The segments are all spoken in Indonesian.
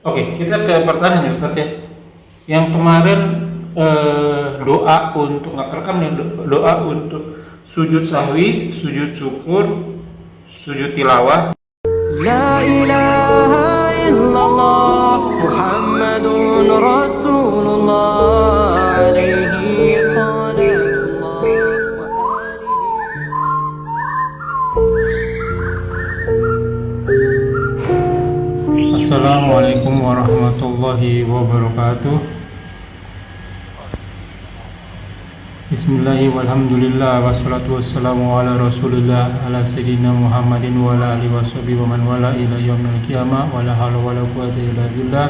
Oke, kita ke pertanyaan ya Ustaz ya. Yang kemarin doa untuk nggak kerekam nih, doa untuk sujud sahwi, sujud syukur, sujud tilawah. لا إله إلا الله محمد رسول الله عليه صلاة الله وآله. Assalamualaikum warahmatullahi wabarakatuh. Bismillahirrahmanirrahim. Walhamdulillah wassalatu wassalamu ala Rasulillah ala sayyidina Muhammadin wa ala alihi washabihi wa man wala ila yaumil qiyamah wa la haula wa la quwwata illa billah.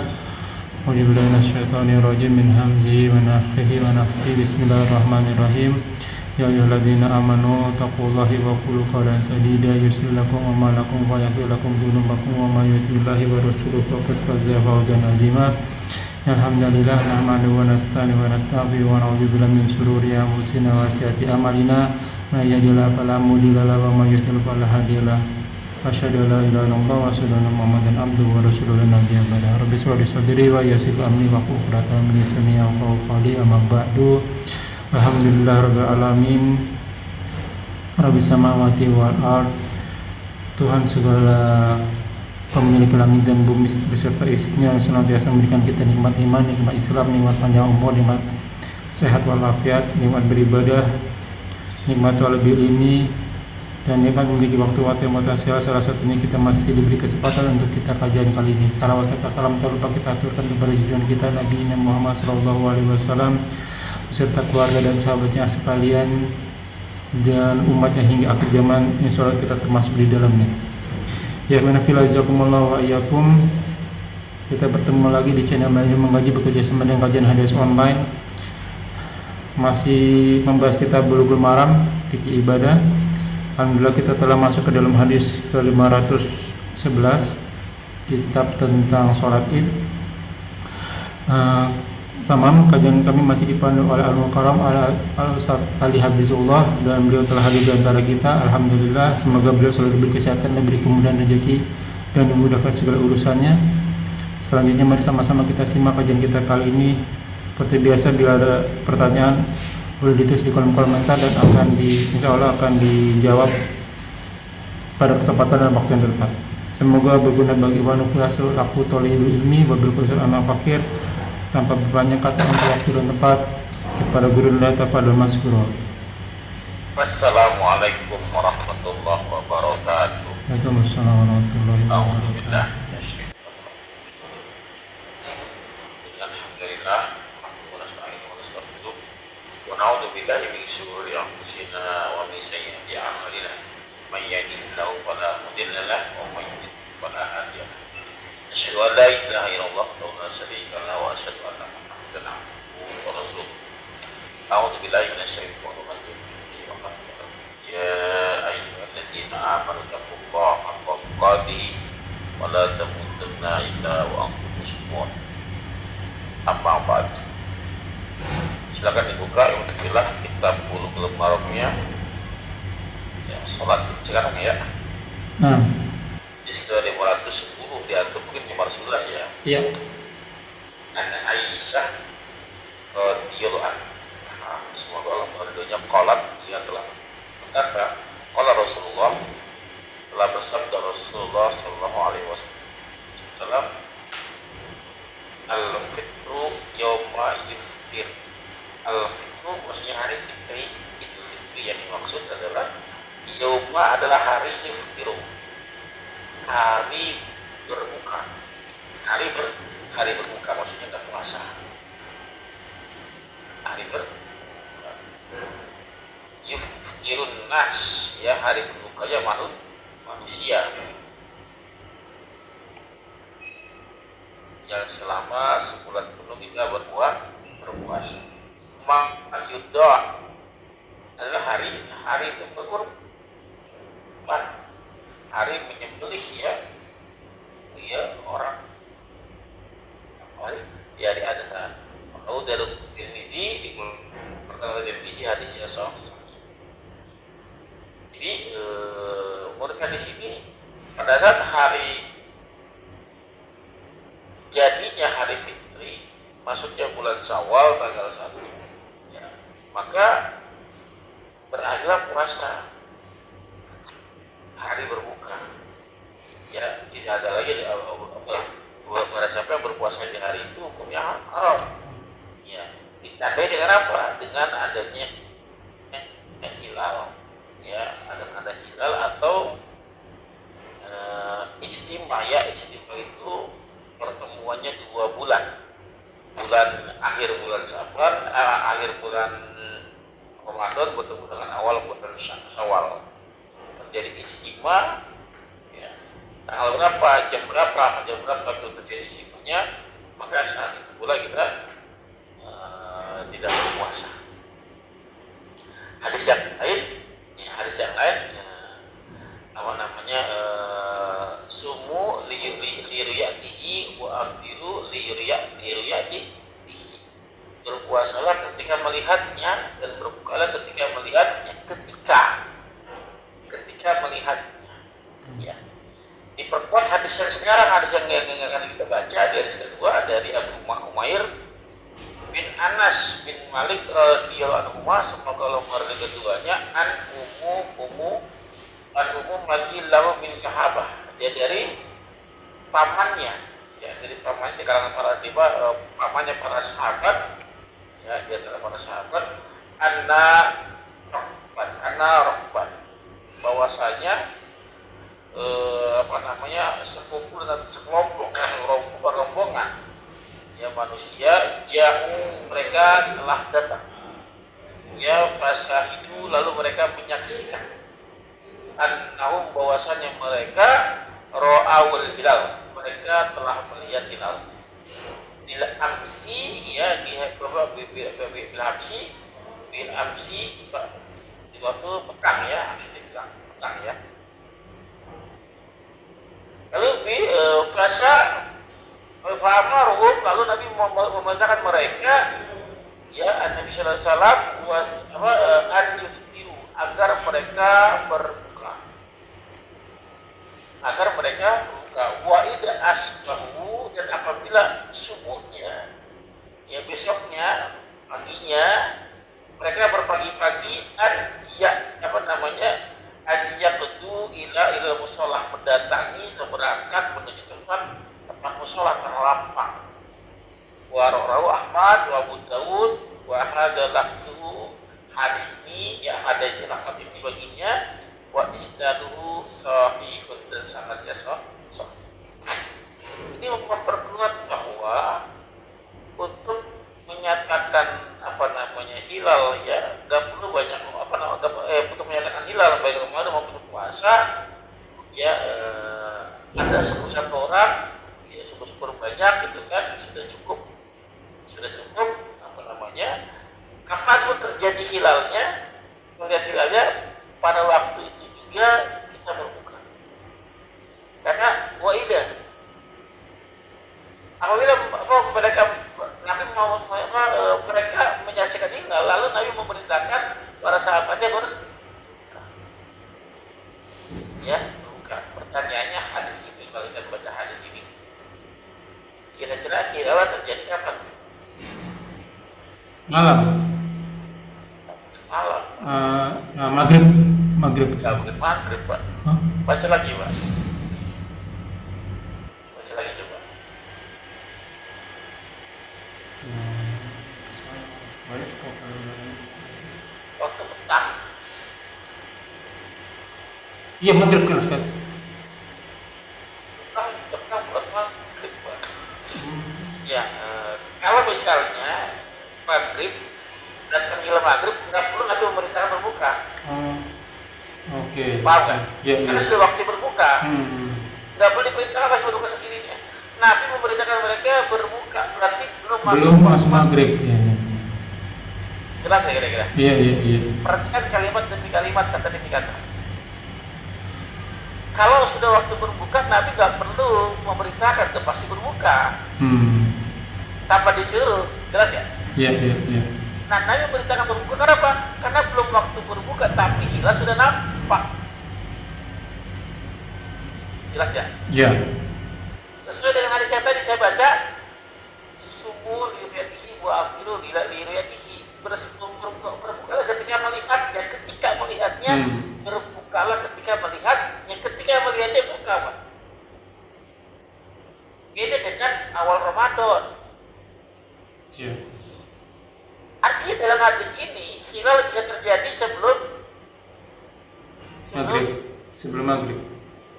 A'udzubillahi minasyaitonir rajim min hamzihi wa nafthihi wa nafthihi. Bismillahirrahmanirrahim. Ya ayyuhalladzina amanu taqullaha wa qulu qawlan sadida yuslih lakum a'malakum wa yaghfir lakum dhunubakum wa may yuti'illaha wa rasulahu faqad faza fawzan 'azima. Alhamdulillah nahmaduhu wa nasta'inu wa nastaghfiruhu wa na'udzu billahi min shururi anfusina wa sayyiati a'malina may yahdihillahu fala mudilla lahu wa may yudlil fala hadiya lahu. Asyhadu an la ilaha illallah wa asyhadu anna Muhammadan abduhu wa rasuluhu la nabiyya ba'dahu. Rabbi shrah li sadri wa yassir li amri wahlul 'uqdatam min lisani yafqahu qawli. Amma ba'du. Alhamdulillah rabbil alamin. Rabbis samawati wal ard. Tuhan segala pemilik langit dan bumi beserta isinya yang senantiasa memberikan kita nikmat iman, nikmat Islam, nikmat panjang umur, nikmat sehat walafiat, nikmat beribadah, nikmat lebih ilmi, dan nikmat memiliki waktu yang potensial. Salah satunya kita masih diberi kesempatan untuk kita kajian kali ini. Salawat serta salam tak lupa kita aturkan kepada junjungan kita Nabi Muhammad SAW beserta keluarga dan sahabatnya sekalian dan umatnya hingga akhir zaman, insya Allah kita termasuk di dalamnya. Ya menafilazakumullah wa iyyakum. Kita bertemu lagi di channel Maju Mengaji bekerja sama dengan kajian hadis online. Masih membahas kitab Bulughul Maram, fikih ibadah. Alhamdulillah kita telah masuk ke dalam hadis ke-511, kitab tentang sholat Id. Tamam, kajian kami masih dipandu oleh Al-Mukarram Al-Ustaz Ali Habibullah, dan beliau telah hadir di antara kita. Alhamdulillah, semoga beliau selalu diberi kesehatan, diberi kemudahan rezeki, dan dimudahkan segala urusannya. Selanjutnya mari sama-sama kita simak kajian kita kali ini. Seperti biasa, bila ada pertanyaan boleh ditulis di kolom komentar dan insya Allah akan dijawab pada kesempatan dan waktu yang tepat. Semoga berguna bagi wanukuyasul aku tolibul ilmi wabil kusul amal fakir, tanpa berbanyak kata untuk waktu dan tempat, kepada guru dan kepada masyhur. Wassalamualaikum warahmatullahi wabarakatuh. Waalaikumsalam warahmatullahi wabarakatuh. Alhamdulillah. Alhamdulillah. Wa nasta'inu wa nastaghfiruh. Wa na'udzu billahi min shururi anfusina wa min sayyiati a'malina. May yahdihillahu fala mudilla lahu wa may yudlil fala hadiya lahu. Asyhadu an la ilaha illallah wa la syarika lahu wa asyhadu anna Muhammadan abduhu wa rasuluh. A'udzu billahi minasyaitonir rajim. Ya ayyuhalladzina amanu taqullaha haqqa tuqatih wa la tamutunna illa wa antum muslimun. Amma ba'd. Silakan dibuka yang jelas kitab Bulughul Maramnya. Ya, salat sekarang ya. Nah, Di sekitar 510 diantum mungkin 511 ya. iya. Anak Aisyah radhiyallahu anha, semoga Allah meridhoinya, qalat, dia telah berkata, qala Rasulullah, telah bersabda Rasulullah sallallahu alaihi wasallam, al-fitru yauma yuftir. Al-fitru maksudnya hari fitri. Idul Fitri yang dimaksud adalah yauma adalah hari yuftiru, hari berbuka. Hari berbuka maksudnya tak puasa. Hari berbuka. Yuftirun nas, ya, hari berbukanya manusia yang selama sebulan penuh kita berpuasa. Ma'yudha adalah hari itu berkorban, hari menyembelih, ya orang ya di adahan. Lalu dari Tirmizi, di pertama Tirmizi hadisnya sahih. Jadi menurut hadis ini, pada saat hari terjadinya hari fitri, masuknya bulan Syawal tanggal 1, ya, maka berakhirlah puasa hari berbuka. Ya, tidak ada lagi pada siapa yang berpuasa di hari itu hukumnya haram. Ya, ditandai dengan apa? Dengan adanya hilal. Ya, akan ada hilal atau ijtima. Ya, ijtima itu pertemuannya 2 bulan. Akhir bulan Sabar, akhir bulan Ramadan bertemu dengan awal bulan Syawal. Terjadi ijtima, ya. Tanggal berapa, jam berapa itu terjadi ijtimanya, maka saat itu pula kita tidak berpuasa. Hadis yang lain, apa namanya, sumu liruyatihi wa aftiru liruyatihi. Berpuasalah ketika melihatnya dan berbukalah ketika melihatnya. Ketika melihatnya, ya. Diperkuat hadis yang sekarang, hadis yang akan kita baca, hadis kedua dari Abu Umair bin Anas bin Malik radhiyallahu anhu, semoga Allah meridai keduanya, an ummu madillahu bin sahabah. Dia dari pamannya, ya, dari pamannya di kalangan para pamannya para sahabat, ya, dia adalah para sahabat, anna rokban, bahwasanya sekumpulan atau sekelompok rombongan, ya, manusia, jauh mereka telah datang, ya, fasahidu, lalu mereka menyaksikan, annahum, bahwasanya mereka ra'awul hilal, mereka telah melihat hilal bil amsi, ya, di bil amsi di waktu petang, ya, amsi dibilang petang, ya. Lalu fa'amaruhum, lalu Nabi memerintahkan mereka, ya, Nabi sallallahu alaihi wasallam an yuftiru, agar mereka berbuka, wa ida asbahu, dan apabila subuhnya, ya, besoknya paginya mereka berpagi-pagi yaqdu ila musholah, mendatangi atau berangkat menuju tempat musholah, terlapang. Wa rawahu Ahmad wa Abu Dawud wa hadza lafzu, hadis ini, ya, ada di lafaz ini baginya, wa isnaduhu sahihun, dan sanadnya sahih. Ini memperkuat bahwa untuk menyatakan hilal, ya, nggak perlu banyak untuk menyatakan hilal baik Ramadan maupun puasa, ya, ada 1 orang, ya, syukur banyak gitu kan, sudah cukup kapan pun terjadi hilalnya, melihat hilalnya, pada waktu itu juga kita berbuka, karena waidah apabila mereka menyaksikan hilal, lalu Nabi memerintahkan para sahabatnya berbuka, ya, berbuka. Pertanyaannya, hadis ini, kalau kita baca hadis ini, kira-kira hilal terjadi kapan? Malam. Maghrib. Kalau mungkin maghrib, Pak. Hah? Baca lagi, Pak. Baca lagi coba. Waktu petang. Iya, maghrib kan, Ustaz. Petang bukan maghrib, Pak. Ya, kalau misalnya maghrib, datang hilal maghrib, nggak perlu Nabi memerintahkan berbuka. Oke. Paham nggak? Ya, Karena ya. sudah waktu berbuka. Nggak boleh diperintahkan masih berbuka sendirinya. Nabi memerintahkan mereka berbuka, berarti belum masuk maghrib. Ya. Jelas ya kira-kira? Iya. Perhatikan kalimat demi kalimat, kata demi kata. Kalau sudah waktu berbuka, Nabi nggak perlu memerintahkan, itu pasti berbuka. Tanpa disuruh, jelas ya? Iya. Nah, Nabi memerintahkan berbuka karena apa? Karena belum waktu berbuka, tapi hilal sudah nampak. Jelas ya? Iya. Sesuai dengan hadis yang tadi saya baca, sumur liruyatihi wa afiru liruyatihi, berbukalah ketika melihatnya, ketika melihatnya, berbukalah ketika melihatnya, ketika melihatnya buka. Beda dengan awal Ramadan. Artinya dalam hadis ini hilal bisa terjadi sebelum maghrib.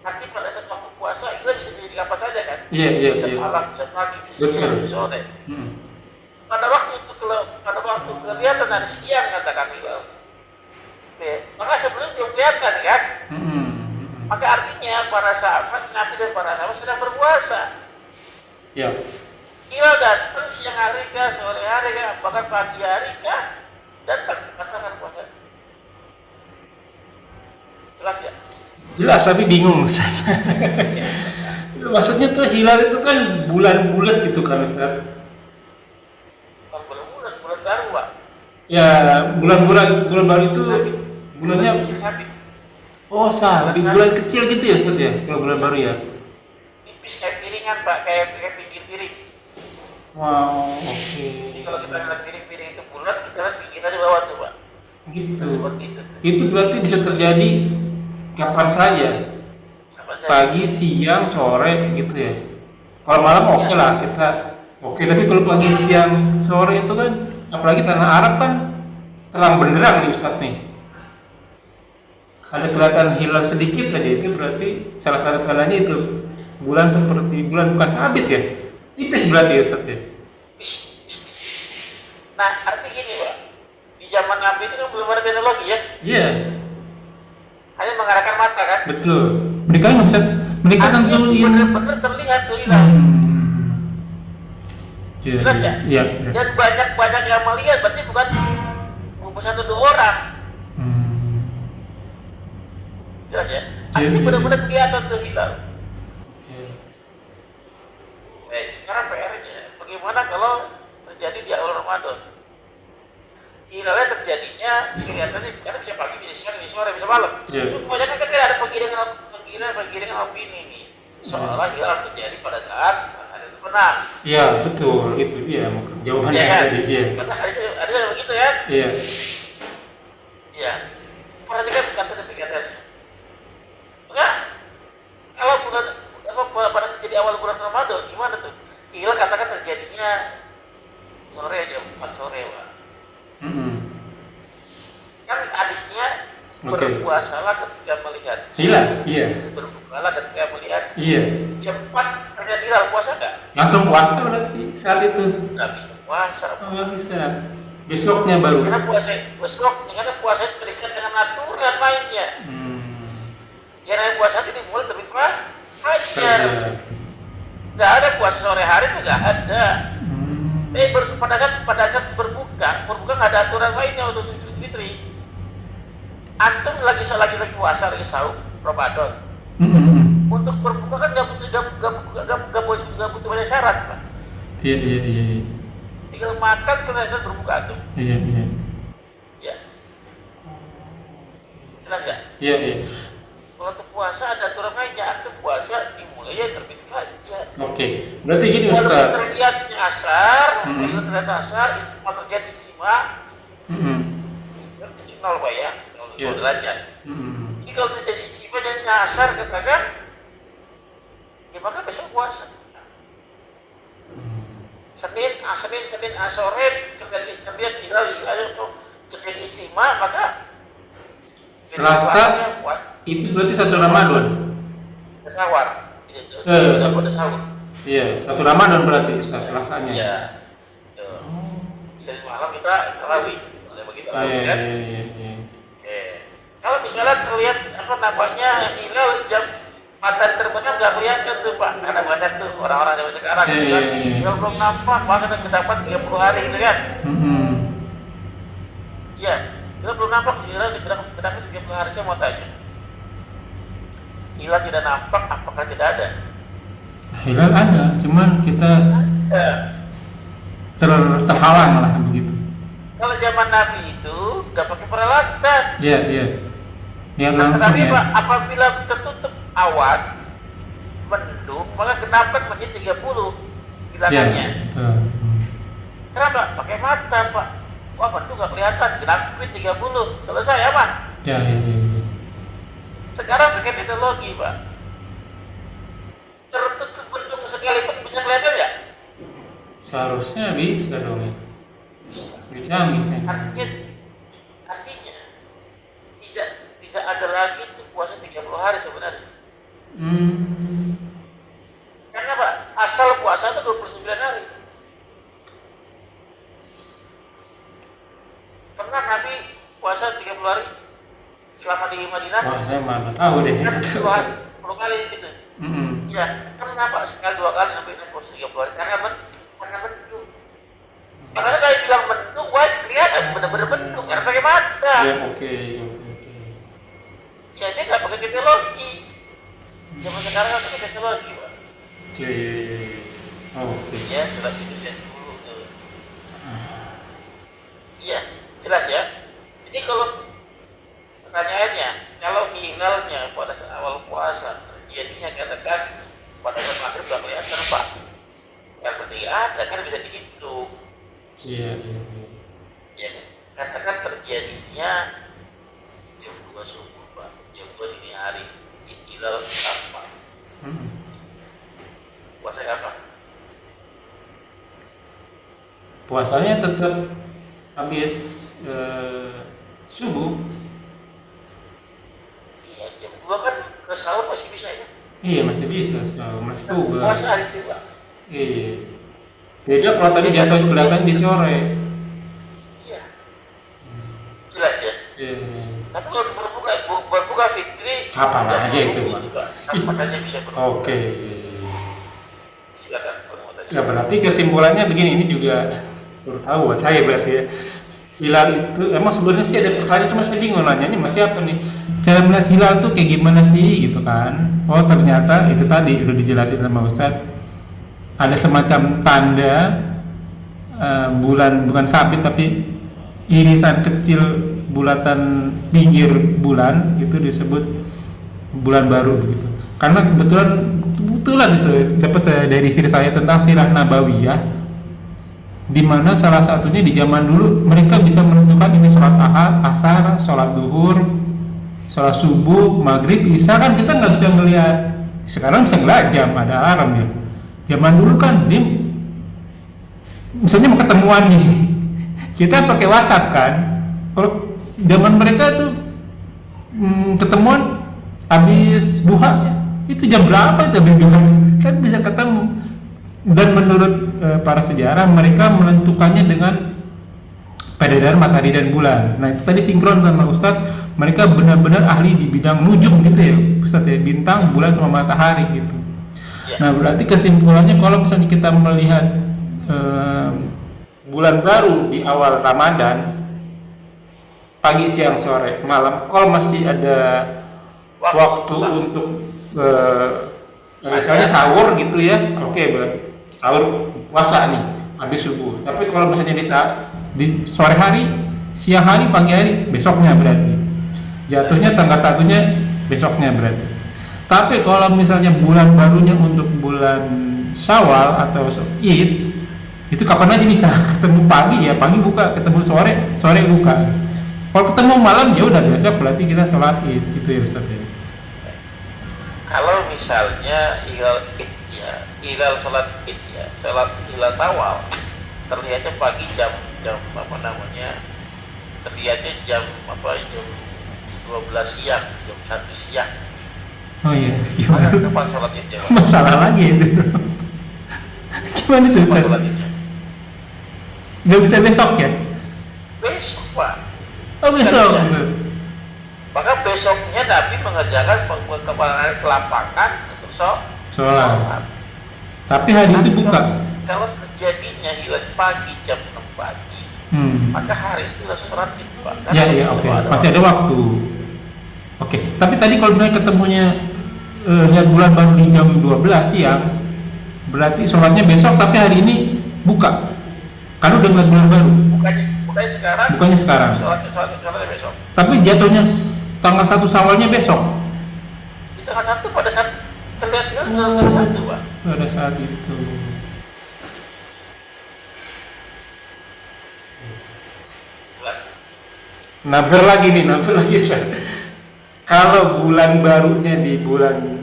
Artinya pada saat waktu puasa hilal bisa terjadi kapan saja kan? Bisa malam, bisa pagi, bisa siang, bisa sore. Pada waktu kelihatan dari siang katakan hilal. Maka sebelum belum kelihatan kan? Maka artinya para sahabat Nabi dan para sahabat sedang berpuasa. Hilal datang siang hari kah, sore hari kah, bahkan pagi hari kah, datang katakan puasa. Jelas ya? Jelas, tapi bingung Ustaz. Maksudnya tuh hilal itu kan bulan-bulan gitu kan Ustaz? Bukan bulan-bulan, bulan baru Pak. Ya, bulan baru itu bulannya sabit. Oh, sabit, bulan kecil gitu ya Ustaz ya? Kalau bulan baru ya? Tipis kayak piringan Pak, kayak pinggir piring. Wow, oke. Jadi kalau kita lihat piring-piring itu bulat, kita lihat pinggiran di bawah tuh Pak. Gitu. Seperti itu. Itu berarti bisa terjadi kapan saja? Pagi, siang, sore gitu ya. Kalau malam oke lah kita. Oke, tapi kalau pagi, siang, sore itu kan, apalagi tanah Arab kan terang benderang nih Ustadz nih. Ada kelihatan hilal sedikit aja, itu berarti salah satu tandanya itu bulan seperti bulan bukan sabit ya. Tipis berarti ya Ustadz ya. Nah, arti gini Pak, di zaman Nabi itu kan belum ada teknologi ya. Iya. Hanya mengarahkan mata kan. Betul. Mereka nggak bisa, mereka tentu benar-benar terlihat tuh hilal. Jelas ya? Iya. Dan banyak yang melihat, berarti bukan satu dua orang. Jelas ya? Artinya benar-benar kelihatan tuh hilal. Sekarang PR-nya, bagaimana kalau terjadi di awal Ramadan? Hilalnya terjadinya kelihatannya karena bisa pagi, bisa siang, bisa sore, bisa malam. Cuma kebanyakan kan ada penggiringan opini nih. Seolah hilal terjadi pada saat matahari terbenam. Iya betul, itu dia jawabannya tadi. Iya. Karena ada begitu ya? Iya. Iya. Perhatikan kata demi katanya. Maka kalau pada terjadi awal bulan Ramadan, gimana tuh? Hilal katakan terjadinya sore jam 4 sore Pak. Kan hadisnya berpuasalah ketika melihat hilal. Iya. Berbukalah ketika melihat. Iya. Jam 4 terjadi hilal, puasa nggak? Langsung puasa berarti saat itu. Nggak bisa puasa. Nggak bisa. Besoknya baru. Karena puasa terikat dengan aturan mainnya. Ya namanya puasa itu dimulai terbit fajar. Nggak ada puasa sore hari itu nggak ada. Pada saat berbuka nggak ada aturan mainnya untuk Idul Fitri. Antum lagi puasa, lagi sahur Ramadan. Untuk berbuka kan nggak butuh banyak syarat Pak. Iya. Tinggal makan selesai kan berbuka antum. Iya. Ya. Jelas nggak? Iya. Kalau untuk puasa ada aturan mainnya, antum puasa dimulai ya terbit fajar. Oke, berarti gini Walaupun Ustaz. terlihatnya asar, kalau terlihat asar, itu cuma terjadi istimewa. Itu 0 Pak ya, 0 derajat. Jadi kalau terjadi istimewa dan asar katakan, ya maka besok puasa. Senin sore terlihat hilal terjadi istimewa, maka Selasa itu berarti 1 Ramadan. Sahur. Sahur. Iya, 1 Ramadan berarti Selasanya. Iya. Senin malam kita tarawih. Oleh begitu tarawih kan? Iya. Kalau misalnya terlihat hilal jam matahari terbenam nggak kelihatan tuh Pak, karena banyak tuh orang-orang zaman sekarang gitu kan. Hilal belum nampak, maka kita dapat 30 hari gitu kan. Iya. Hilal belum nampak, hilal kita 30 hari. Saya mau tanya, hilal tidak nampak, apakah tidak ada? Hilal ada, cuman kita terhalang lah begitu. Kalau zaman Nabi itu nggak pakai peralatan. Iya. Ya langsung Tapi ya. Pak, apabila tertutup awan, mendung maka genapkan menjadi 30 Ya, bilangannya. betul. Kenapa? Pakai mata, Pak. Wah, mendung nggak kelihatan, genapin 30, selesai aman. Ya, ya, ya, ya. Sekarang pakai teknologi, Pak. Tertutup mendung sekalipun bisa kelihatan ya? Seharusnya bisa dong ya. Lebih canggih kan. Artinya tidak ada lagi tuh puasa 30 hari sebenarnya. Hmm. Karena Pak, asal puasa itu 29 hari. Pernah Nabi puasa 30 hari selama di Madinah? Wah, saya mana tahu deh. Kan 10 kali gitu. Mm-mm. Ya, kenapa sekali 2 kali Nabi puasa 30 hari? Karena mendung. Makanya kalau bilang mendung, wah kelihatan benar-benar mendung karena pakai mata. Ya, oke. Ya dia nggak pakai teknologi. Zaman sekarang kan pakai teknologi, Pak. Oke. Oke. Ya, surat itu saya 10 tuh. Iya, jelas ya. Jadi kalau pertanyaannya, kalau hilalnya pada awal puasa terjadinya katakan pada jam maghrib nggak kelihatan, Pak. Yang berarti ada kan bisa dihitung. Iya. Ya, katakan terjadinya jam 2 subuh, Pak. Jam 2 dini hari. Hilal apa? Puasa apa? Puasanya tetap habis subuh. Iya, jam 2 kan ke sahur masih bisa ya. Iya, masih bisa, masih bubar. Puasa hari itu, Pak. Iya. Beda kalau tadi jatuh kelihatan di sore. Iya. Jelas ya. Iya. Tapi kalau berbuka fitri Kapan aja itu, Pak. Kapan aja bisa berbuka. Oke. Silakan kalau mau tanya. Ya berarti kesimpulannya begini, ini juga baru tahu buat saya berarti ya. Hilal itu emang sebenarnya sih ada pertanyaan, cuma saya bingung nanya ini masih apa nih, cara melihat hilal tuh kayak gimana sih gitu kan. Oh ternyata itu tadi udah dijelasin sama Ustadz, ada semacam tanda bulan, bukan sabit tapi irisan kecil bulatan pinggir bulan, itu disebut bulan baru begitu. Karena kebetulan itu dapat saya dari istri saya tentang sirah nabawiyah, di mana salah satunya di zaman dulu mereka bisa menentukan ini sholat asar, sholat duhur, sholat subuh, maghrib, isya kan kita nggak bisa ngelihat. Sekarang bisa ngeliat jam, ada alarm ya. Zaman dulu kan dia misalnya mau ketemuan nih, kita pakai WhatsApp kan. Kalau zaman mereka tuh ketemuan habis duha ya, itu jam berapa itu habis duha kan bisa ketemu. Dan menurut para sejarah mereka menentukannya dengan peredaran matahari dan bulan. Nah itu tadi sinkron sama Ustadz, mereka benar-benar ahli di bidang nujum gitu ya Ustadz ya, bintang, bulan sama matahari gitu. Nah berarti kesimpulannya kalau misalnya kita melihat bulan baru di awal Ramadan, pagi, siang, sore, malam, kalau masih ada waktu untuk misalnya sahur gitu ya, oke, sahur puasa nih habis subuh. Tapi kalau misalnya di sore hari, siang hari, pagi hari, besoknya berarti jatuhnya tanggal 1-nya besoknya berarti. Tapi kalau misalnya bulan barunya untuk bulan Syawal atau Id, itu kapan aja bisa, ketemu pagi ya pagi buka, ketemu sore buka. Kalau ketemu malam ya udah besok berarti kita sholat Id, gitu ya Ustaz ya. Kalau misalnya hilal Id ya, hilal sholat Id ya, sholat hilal Syawal terlihatnya pagi jam apa namanya, terlihatnya jam 12 siang, jam 1 siang. Oh iya, gimana? Kapan sholat Id ya? Masalah lagi itu. Gimana itu? Kapan sholat Idnya? Gak bisa besok ya? Besok, Pak. Oh besok. Maka besoknya Nabi mengerjakan kepala ke lapangan untuk sholat. Tapi hari itu buka. Kalau terjadinya hilal pagi jam 6 pagi, maka hari itu sholat Id, Pak. Ya, oke. Masih ada waktu. Oke. Tapi tadi kalau misalnya ketemunya lihat bulan baru di jam 12 siang, berarti sholatnya besok tapi hari ini buka. Karena udah ngeliat bulan baru. Bukannya sekarang. Sholatnya besok. Tapi jatuhnya tanggal 1 Syawalnya besok. Di tanggal 1 pada saat Terlihat satu, Pak. pada saat itu. Jelas. Nafir lagi Ustaz. Kalau bulan barunya di bulan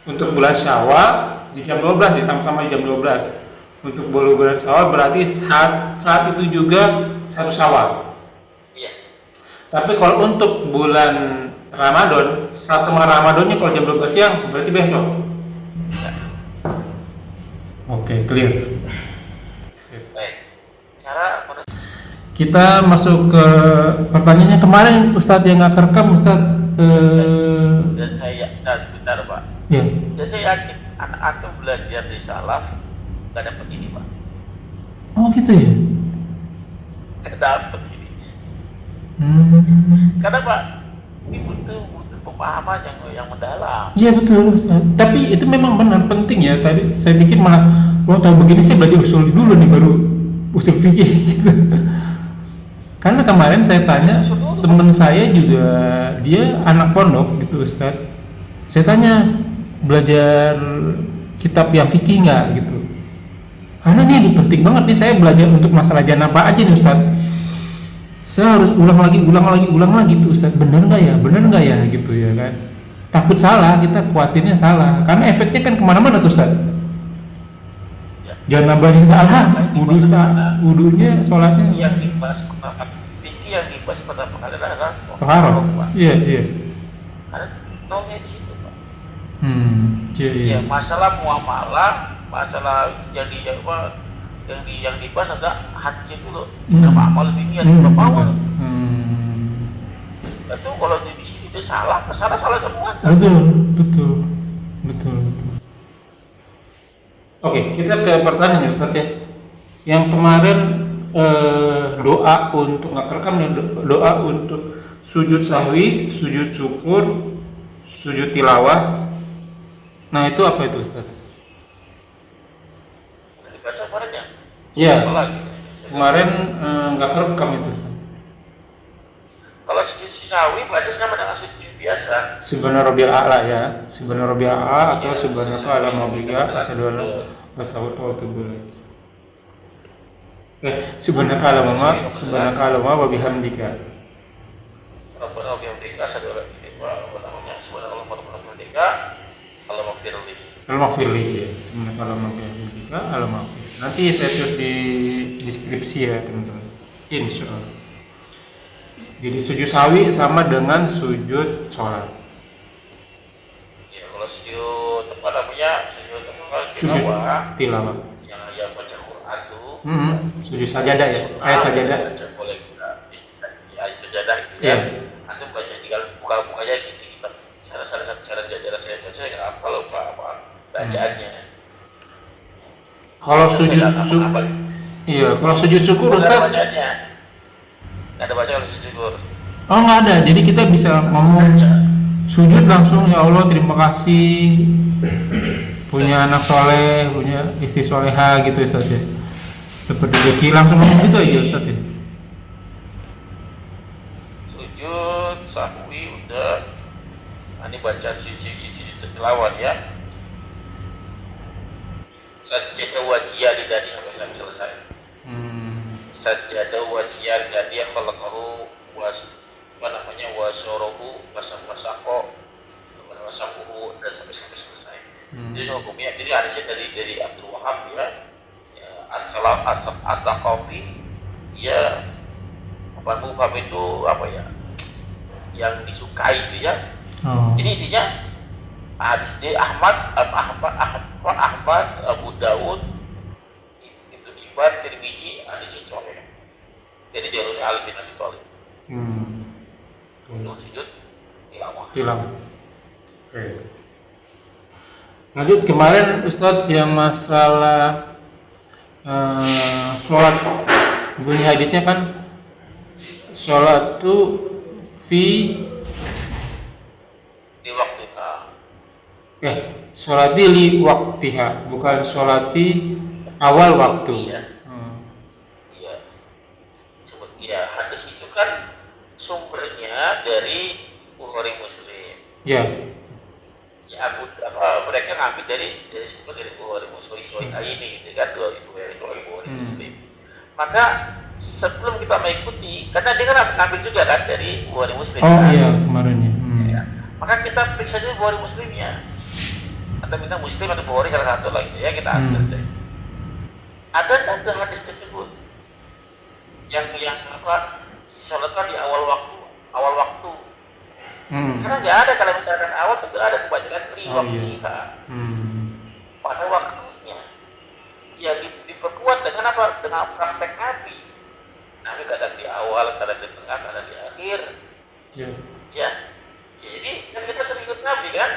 untuk bulan Syawal di jam 12 nih, sama-sama di jam 12. Untuk bulan Syawal berarti saat itu juga satu Syawal. Iya. Tapi kalau untuk bulan Ramadan, satu Ramadannya kalau jam 12 siang berarti besok. Ya. Oke, clear. Baik. Cara menurut Kita masuk ke pertanyaannya kemarin Ustadz yang nggak kerekam Ustadz. dan saya sebentar, Pak. Ya. Dan saya yakin anak-anak belajar di salaf nggak dapat ini, Pak. Oh gitu ya. Nggak dapat ini. Karena Pak, ini butuh pemahaman yang mendalam. Iya betul Ustaz. Tapi itu memang benar penting ya. Tadi saya pikir malah kalau tahu begini saya belajar usul dulu nih baru usul fikih gitu. Karena kemarin saya tanya teman saya juga dia anak pondok gitu Ustaz. Saya tanya belajar kitab yang fikih nggak gitu. Karena ini penting banget nih saya belajar untuk masalah janabah aja nih Ustaz. Saya harus ulang lagi tuh Ustaz, bener nggak ya gitu ya kan. Takut salah, kita khawatirnya salah karena efeknya kan kemana-mana tuh Ustaz. Janabahnya salah, wudunya, sholatnya Yang dibahas pertama, fikih yang dibahas pertama kali adalah taharah. Iya. Karena nolnya di situ, Pak. Iya. Ya, masalah muamalah, masalah yang dibahas adalah hati dulu. Sama amal dunia juga awal. Itu kalau di sini itu salah semua. Betul. Oke, kita ke pertanyaan ya Ustaz ya. Yang kemarin doa untuk nggak kerekam ya, doa untuk sujud sahwi, sujud syukur, sujud tilawah. Nah itu apa itu Ustaz? Dibaca kemarinnya? Iya. Kemarin nggak kerekam itu Ustaz. Kalau sujud sawi baca sama dengan sujud biasa. Subhana rabbiyal a'la ya. Subhana rabbiyal a'la atau subhanaka ala rabbika asyhadu an la ilaha illa anta astaghfiruka wa atubu ilaik. Subhanaka Allahumma wa bihamdika. Rabbana wa bihamdika asyhadu an la ilaha illa anta subhanallah wa bihamdika Allahumma firli. Allahumma firli ya. Subhanaka Allahumma wa bihamdika Allahumma firli. Nanti saya tulis di deskripsi ya teman-teman. Insyaallah. Jadi sujud sawi sama dengan sujud sholat. Ya kalau sujud apa namanya sujud tilawah. Yang baca Quran tuh. Sujud sajadah ya. Ayat sajadah. Boleh ayat sajadah itu ya. Antum baca tinggal buka-bukanya di kitab. Cara jajar saya baca ya apa lupa apa bacaannya. Kalau sujud iya, kalau sujud syukur Ustaz. Nggak ada baca kalau sujud syukur. Oh nggak ada, jadi kita bisa ngomong sujud langsung ya Allah terima kasih punya anak soleh, punya istri soleha gitu Ustaz ya. Dapat rezeki langsung ngomong gitu aja Ustaz ya. Sujud sahwi udah, ini baca sujud tilawah ya. Sajjadah wajiyah lidadi sampai selesai. Sajjadah wajiyah lidadi khalaqahu wasorohu wasakoh dan sampai selesai. Jadi hukumnya, jadi hadisnya dari Abdul Wahab ya, as-Saqafi ya, apa mufham itu apa ya, yang disukai itu ya. Ini intinya hadis dari Ahmad, Abu Dawud, Ibnu Hibban, Tirmidzi, hadis sahih. Jadi jalurnya Ali bin Abi Thalib. Untuk sujud tilawah. Oke. Lanjut kemarin Ustadz yang masalah sholat, bunyi hadisnya kan sholat itu di waktunya. Sholati li waktiha, bukan sholati awal waktu. Iya. Iya, hadis itu kan sumbernya dari Bukhari Muslim. Iya. Ya apa mereka ngambil dari sumber dari Bukhari Muslim ini gitu kan, dua Bukhari Muslim. Maka sebelum kita mengikuti, karena dia kan ngambil juga kan dari Bukhari Muslim. Oh kan? iya kemarin ya. Ya. Maka kita periksa dulu Bukhari Muslimnya. Atau kita Muslim atau Bukhari salah satu lah gitu ya, kita ambil cek. Ada nggak hadis tersebut yang apa sholatkan di awal waktu. Karena nggak ada kalau bicarakan awal itu nggak ada kebanyakan di waktiha. Pada waktunya. Ya diperkuat dengan apa? Dengan praktek Nabi. Nabi kadang di awal, kadang di tengah, kadang di akhir. Ya. Jadi kan kita sering ikut Nabi kan?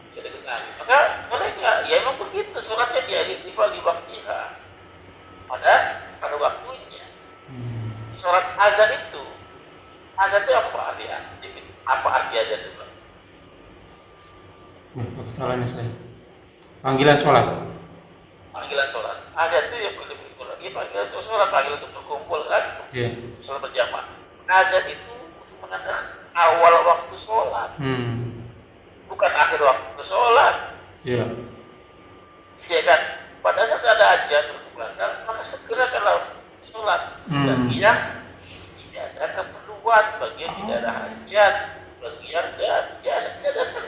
Sering ikut Nabi. Maka boleh nggak? Ya emang begitu. Sholatnya di waktiha. Pada waktunya. Sholat azan itu apa artinya? Apa arti azan itu? Kesalahannya saya. Panggilan sholat. Azan itu ya lebih lagi panggilan untuk sholat, panggilan untuk berkumpul kan? Sholat berjamaah. Azan itu untuk menandakan awal waktu sholat, bukan akhir waktu sholat. Iya kan? Pada saat ada azan berkumandang, maka segera kalau sholat. Bagi yang tidak ada keperluan, bagi yang tidak ada hajat, bagi yang biasa tidak datang.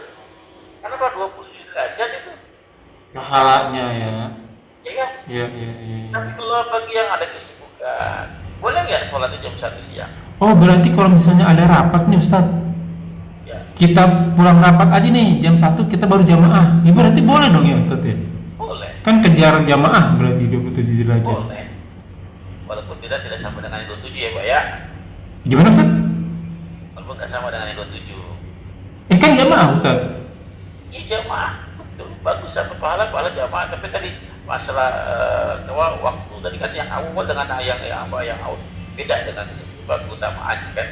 Karena 20 derajat itu pahalanya ya. Ya kan? Iya. Tapi kalau bagi yang ada kesibukan, boleh nggak sholatnya jam 1 siang? Oh berarti kalau misalnya ada rapat nih Ustaz, ya. Kita pulang rapat aja nih jam 1 kita baru jamaah. Ya berarti boleh dong ya Ustaz ya? Boleh. Kan kejar jamaah berarti 27 derajat. Boleh. Walaupun tidak sama dengan 27 ya Pak ya. Gimana Ustaz? Walaupun nggak sama dengan 27. Kan jamaah Ustaz. Iya jamaah, betul. Bagus sama pahala jamaah. Tapi tadi masalah waktu tadi kan yang awal dengan yang awal beda dengan waktu utamaan kan.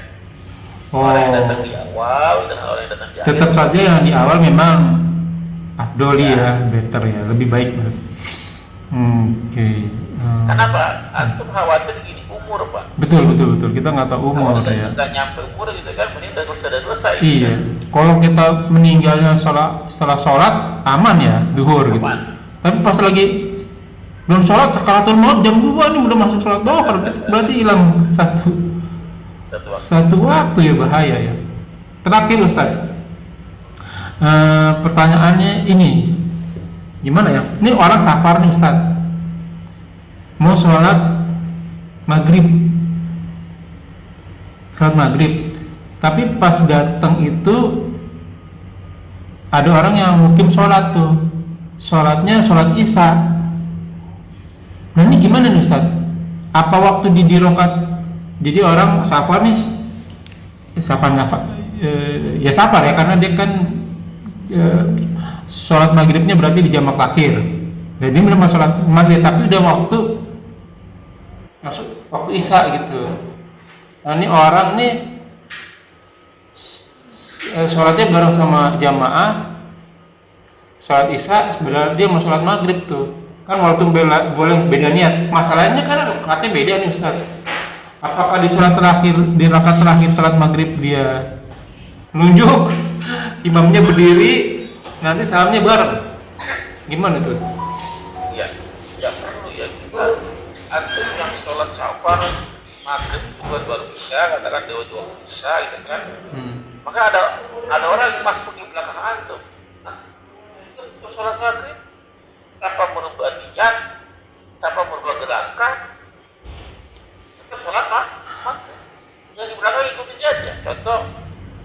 Orang yang datang di awal dengan orang yang datang di akhir. Tetap saja yang di awal memang afdoli ya, better ya, lebih baik. Oke. Kenapa? Antum khawatir gini, umur Pak. Betul. Kita nggak tahu umur ya. Nggak nyampe umur gitu kan, mending udah selesai. Iya. Kan? Kalau kita meninggalnya setelah sholat aman ya, duhur gitu. Tapi pas lagi belum sholat sakaratul maut jam 2 nih udah masuk sholat dohor, berarti hilang satu waktu ya, bahaya ya. Terakhir Ustaz, pertanyaannya ini gimana ya? Ini orang safar nih Ustaz, mau sholat maghrib, tapi pas datang itu ada orang yang mukim sholat tuh, sholatnya sholat isya. Nah ini gimana nih Ustaz? Apa waktu di rokat? Jadi orang safar nih, safar ya karena dia kan sholat maghribnya berarti di jamak akhir. Jadi belum sholat maghrib tapi udah masuk waktu isya gitu. Nah ini orang nih sholatnya bareng sama jamaah, sholat isya sebenarnya dia mau sholat maghrib tuh. Kan walaupun boleh beda niat, masalahnya kan rakaatnya beda nih Ustaz. Apakah di rakaat terakhir sholat maghrib dia nunjuk, imamnya berdiri, nanti salamnya bareng, gimana tuh Ustaz? Ya perlu ya kita antum yang sholat safar maghrib baru isya, katakan dua isya gitu kan. Maka ada orang yang masuk di belakang antum, itu sholat maghrib tanpa merubah niat, tanpa merubah gerakan, itu sholat maghrib. Yang di belakang ikutin aja. Contoh,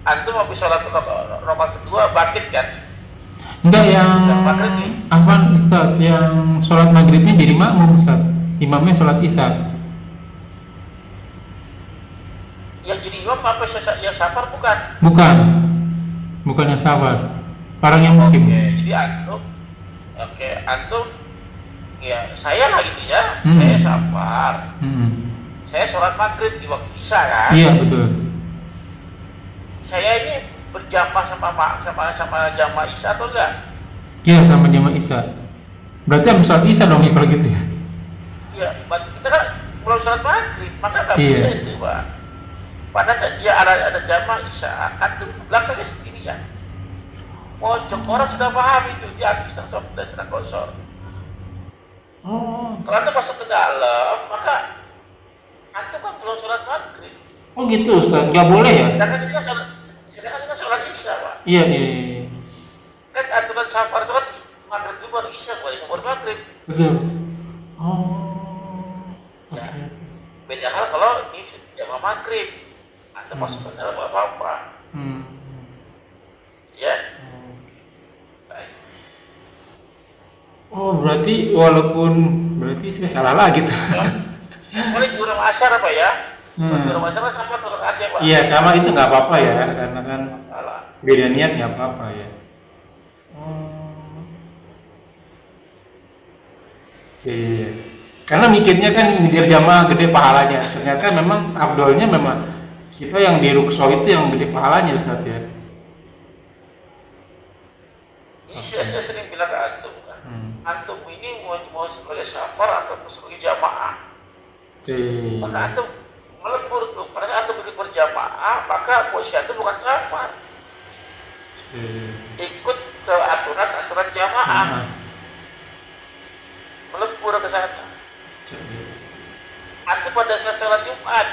antum habis sholat rakaat kedua bangkit kan? Enggak, yang apa Ustaz, yang sholat maghribnya jadi makmum Ustaz, imamnya sholat isya. Yang jadi imam apa yang safar bukan yang safar, orang yang mukim. Jadi antum ya saya lah gitu ya, saya safar, saya sholat maghrib di waktu isya kan. Iya betul. Saya ini berjamaah sama jamaah isya atau enggak? Iya sama jamaah isya. Berarti habis sholat isya dong ya kalau gitu ya. Iya, kita kan belum sholat maghrib, maka nggak bisa itu Pak. Pada saat dia ada jamaah isya, antum belakangnya sendirian. Pojok orang sudah paham itu, di atas sedang soft dan sedang kosor. Oh. Kalau anda masuk ke dalam, maka antum kan belum sholat maghrib. Oh gitu Ustaz, nggak boleh ya? Sedangkan ini kan sholat isya, Pak. Iya, iya, iya. Kan aturan safar itu kan maghrib itu baru isya, bukan isya baru maghrib. Betul. Oh. Oke. Ya. Beda hal kalau ini jamaah maghrib, antum masuk ke dalam apa-apa. Ya. Baik. Oh berarti berarti saya salah lagi tuh. Soalnya jurum asar apa ya? Jurum asar kan sama turun aja, Pak. Iya sama itu nggak apa-apa ya, karena kan Salah. beda niat nggak apa-apa ya. Oh. Iya. Karena mikirnya kan ngejar jamaah gede pahalanya. Ternyata memang abdolnya memang kita yang di Rukso itu yang gede pahalanya Ustaz ya. Ini saya sering bilang ke antum kan. Antum ini mau sebagai safar atau sebagai jamaah. Maka antum melebur tuh. Pada saat antum ikut berjamaah, maka posisi antum bukan safar. Ikut ke aturan jamaah. Melebur ke sana. Antum pada saat sholat Jumat,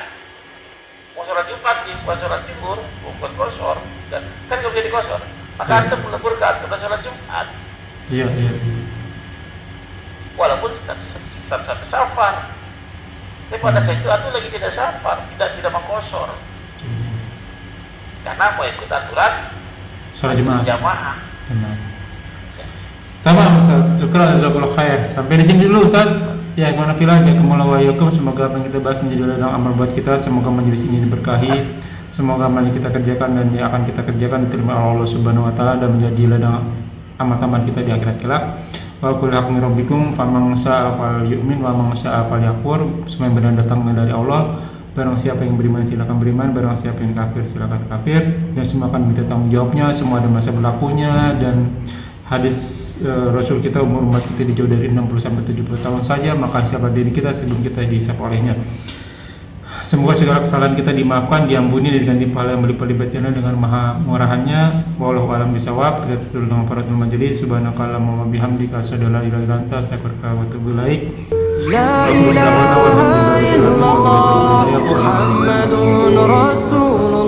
mau sholat Jumat nih, bukan sholat Zuhur, bukan kosor, dan kan nggak bisa dikosor. Maka antum melebur ke aturan sholat Jumat. Iya. Walaupun satu safar, tapi pada saat itu antum lagi tidak safar, tidak mengkosor, karena mau ikut aturan sholat jamaah. Benar. Tamam Ustaz, syukran jazakallahu khair. Sampai di sini dulu Ustaz. Ya, gimana filah jazakumullah wa iyyakum. Semoga apa yang kita bahas menjadi ladang amal buat kita. Semoga majelis ini diberkahi. Semoga amal yang kita kerjakan dan yang akan kita kerjakan diterima oleh Allah Subhanahu wa taala dan menjadi ladang amal-amal kita di akhirat kelak. Wa qul haqqi rabbikum faman syaa'a falyu'min wa man syaa'a falyakfur. Semua yang benar datang dari Allah. Barang siapa yang beriman silakan beriman, barang siapa yang kafir silakan kafir. Dan semua akan minta tanggung jawabnya, semua ada masa berlakunya. Dan hadis Rasul kita umur umat kita dijauh dari 60 sampai 70 tahun saja, maka siapa diri kita sebelum kita dihisab olehnya. Semoga segala kesalahan kita dimaafkan, diampuni, dan diganti pahala yang berlipat-lipat ganda dengan maha murahannya. Wallahu a'lam bishawab. Kita tutup dengan faratul majelis. Subhanakallahumma wa bihamdika asyhadu an la ilaha illa anta astaghfiruka wa atubu ilaik. La ilaha illallah Muhammadun Rasulullah.